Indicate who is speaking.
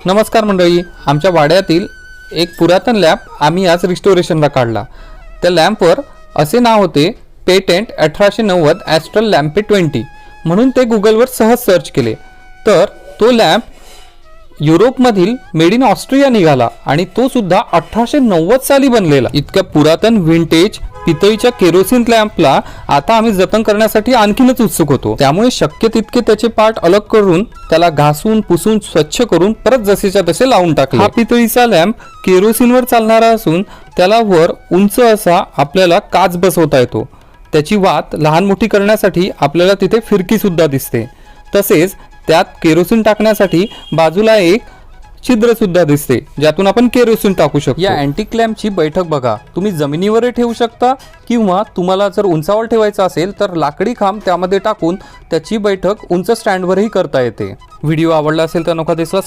Speaker 1: नमस्कार मंडळी, आमच्या वाड्यातील एक पुरातन लॅम्प आम्ही आज रिस्टोरेशनला काढला। त्या लॅम्पवर असे नाव होते पेटेंट 1890 ॲस्ट्रल लॅम्पे 20 म्हणून ते गुगलवर सहज सर्च केले तर तो लॅम्प युरोपमधील मेड इन ऑस्ट्रिया निघाला आणि तो सुद्धा 1890 साली बनलेला। इतक्या पुरातन विंटेज पितळीच्या केरोसिन लॅम्पला आता आम्ही जतन करण्यासाठी आणखीनच उत्सुक होतो। त्यामुळे शक्य तितके त्याचे पार्ट अलग करून त्याला घासून पुसून स्वच्छ करून परत जसेच्या तसे लावून टाकले। हा पितळीचा लॅम्प केरोसिनवर चालणारा असून त्याला वर उंच असा आपल्याला काच बसवता येतो। त्याची वात लहान मोठी करण्यासाठी आपल्याला तिथे फिरकी सुद्धा दिसते। तसेच त्यात केरोसिन टाकण्यासाठी बाजूला एक छिद्र सुद्धा दिसते ज्यातून आपण केरोसिन टाकू शकतो। या अँटिक लॅम्पची बैठक बघा, तुम्ही जमिनीवरही ठेवू शकता किंवा तुम्हाला जर उंचावर ठेवायचं असेल तर लाकडी खांब त्यामध्ये टाकून त्याची बैठक उंच स्टँडवरही करता येते। व्हिडिओ आवडला असेल तर नका दिसला